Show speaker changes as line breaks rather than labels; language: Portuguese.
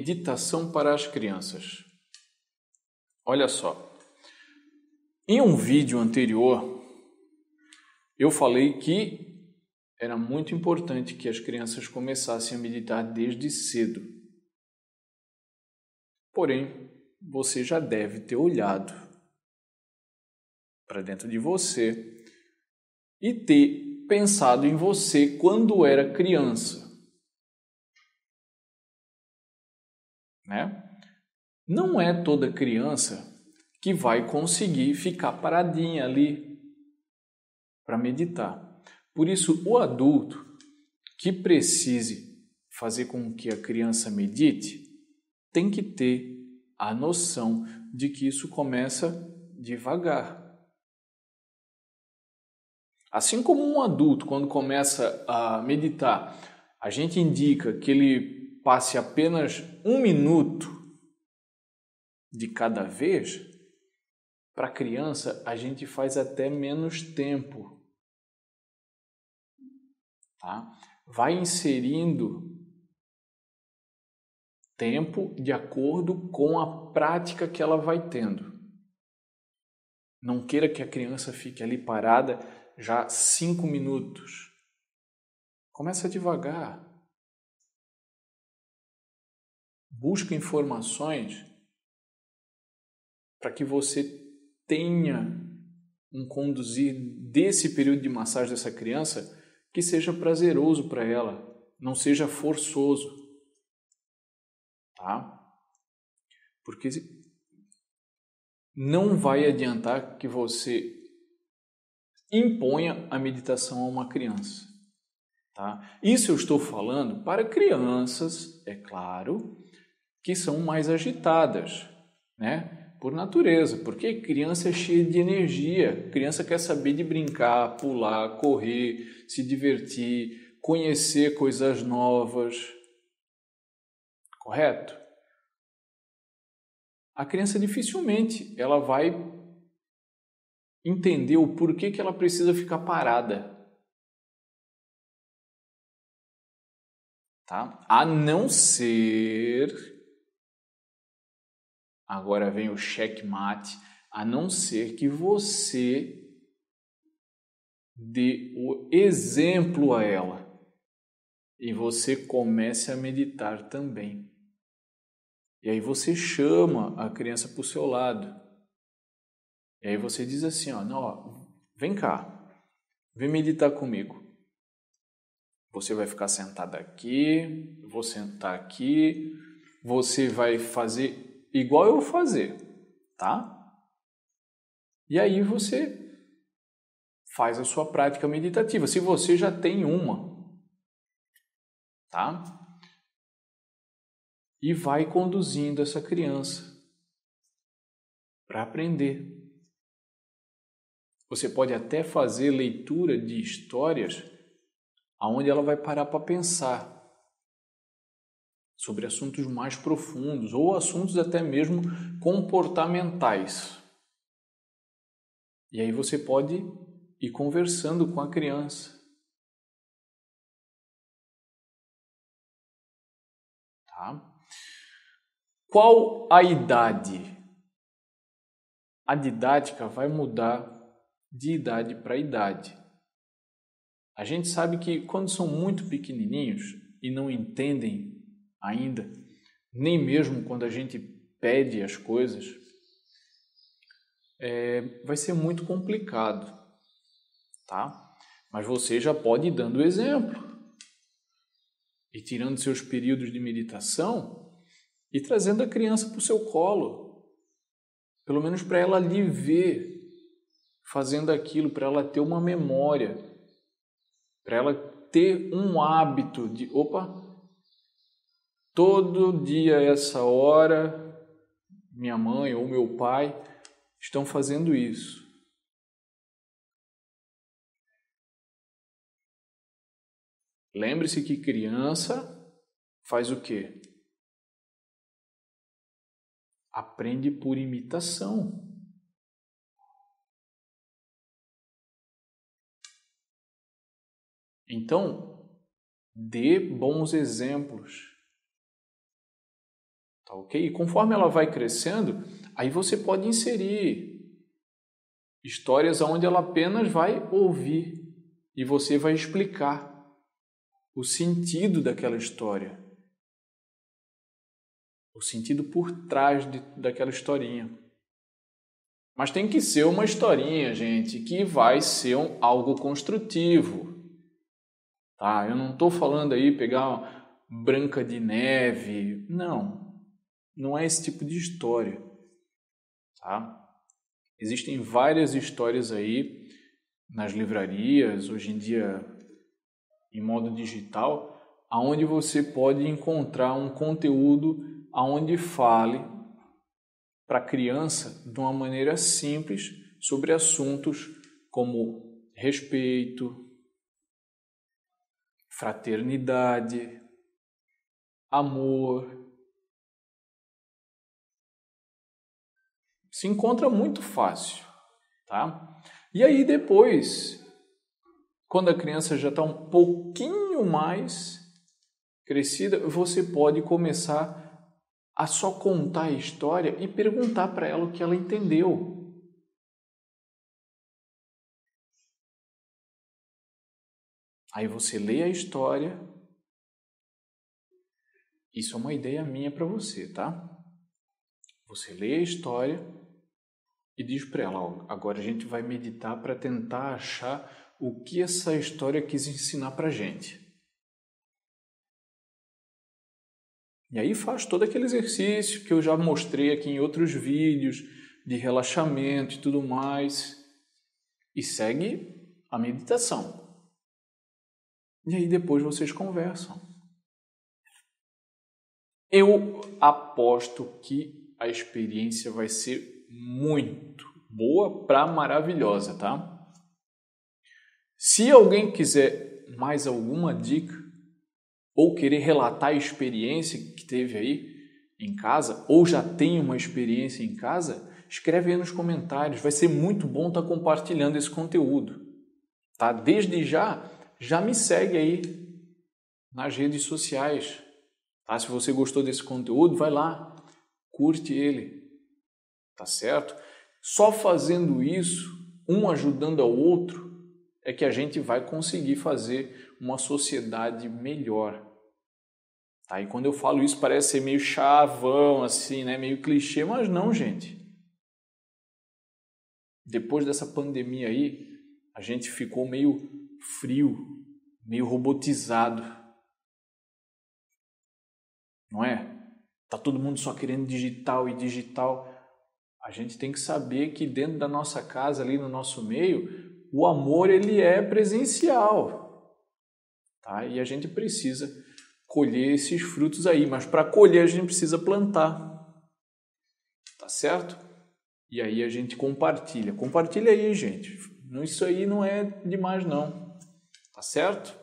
Meditação para as crianças. Olha só, em um vídeo anterior, eu falei que era muito importante que as crianças começassem a meditar desde cedo. Porém, você já deve ter olhado para dentro de você e ter pensado em você quando era criança. Né? Não é toda criança que vai conseguir ficar paradinha ali para meditar. Por isso, o adulto que precise fazer com que a criança medite tem que ter a noção de que isso começa devagar. Assim como um adulto, quando começa a meditar, a gente indica que ele passe apenas 1 minuto de cada vez, para a criança a gente faz até menos tempo. Tá? Vai inserindo tempo de acordo com a prática que ela vai tendo. Não queira que a criança fique ali parada já 5 minutos. Começa devagar. Busca informações para que você tenha um conduzir desse período de massagem dessa criança que seja prazeroso para ela, não seja forçoso. Tá? Porque não vai adiantar que você imponha a meditação a uma criança. Tá? Isso eu estou falando para crianças, é claro, que são mais agitadas, né? Por natureza, porque criança é cheia de energia, criança quer saber de brincar, pular, correr, se divertir, conhecer coisas novas, correto? A criança dificilmente ela vai entender o porquê que ela precisa ficar parada. Tá? A não ser, agora vem o checkmate, a não ser que você dê o exemplo a ela e você comece a meditar também. E aí você chama a criança para o seu lado. E aí você diz assim, ó, não, ó, vem cá, vem meditar comigo. Você vai ficar sentado aqui, eu vou sentar aqui, você vai fazer igual eu vou fazer, tá? E aí você faz a sua prática meditativa, se você já tem uma, tá? E vai conduzindo essa criança para aprender. Você pode até fazer leitura de histórias onde ela vai parar para pensar sobre assuntos mais profundos ou assuntos até mesmo comportamentais. E aí você pode ir conversando com a criança. Tá? Qual a idade? A didática vai mudar de idade para idade. A gente sabe que quando são muito pequenininhos e não entendem ainda, nem mesmo quando a gente pede as coisas, vai ser muito complicado, tá? Mas você já pode ir dando exemplo e tirando seus períodos de meditação e trazendo a criança para o seu colo, pelo menos para ela lhe ver fazendo aquilo, para ela ter uma memória, para ela ter um hábito de, todo dia essa hora, minha mãe ou meu pai estão fazendo isso. Lembre-se que criança faz o quê? Aprende por imitação. Então, dê bons exemplos. Tá ok? E conforme ela vai crescendo, aí você pode inserir histórias onde ela apenas vai ouvir e você vai explicar o sentido daquela história, o sentido por trás daquela historinha. Mas tem que ser uma historinha, gente, que vai ser algo construtivo. Tá? Eu não estou falando aí pegar Branca de Neve. Não é esse tipo de história. Tá? Existem várias histórias aí nas livrarias, hoje em dia em modo digital, aonde você pode encontrar um conteúdo aonde fale para a criança de uma maneira simples sobre assuntos como respeito, fraternidade, amor. Se encontra muito fácil, tá? E aí depois, quando a criança já está um pouquinho mais crescida, você pode começar a só contar a história e perguntar para ela o que ela entendeu. Aí você lê a história. Isso é uma ideia minha para você, tá? Você lê a história e diz para ela, ó, agora a gente vai meditar para tentar achar o que essa história quis ensinar para a gente. E aí faz todo aquele exercício que eu já mostrei aqui em outros vídeos de relaxamento e tudo mais. E segue a meditação. E aí depois vocês conversam. Eu aposto que a experiência vai ser muito boa para maravilhosa, tá? Se alguém quiser mais alguma dica ou querer relatar a experiência que teve aí em casa ou já tem uma experiência em casa, escreve aí nos comentários. Vai ser muito bom estar compartilhando esse conteúdo, tá? Desde já me segue aí nas redes sociais. Tá? Se você gostou desse conteúdo, vai lá, curte ele, tá certo? Só fazendo isso, um ajudando ao outro, é que a gente vai conseguir fazer uma sociedade melhor. Tá? E quando eu falo isso parece ser meio chavão, assim, né? Meio clichê, mas não, gente. Depois dessa pandemia aí, a gente ficou meio frio, meio robotizado. Não é? Tá todo mundo só querendo digital e digital. A gente tem que saber que dentro da nossa casa, ali no nosso meio, o amor ele é presencial. Tá? E a gente precisa colher esses frutos aí. Mas para colher a gente precisa plantar. Tá certo? E aí a gente compartilha. Compartilha aí, gente. Isso aí não é demais não. Tá certo?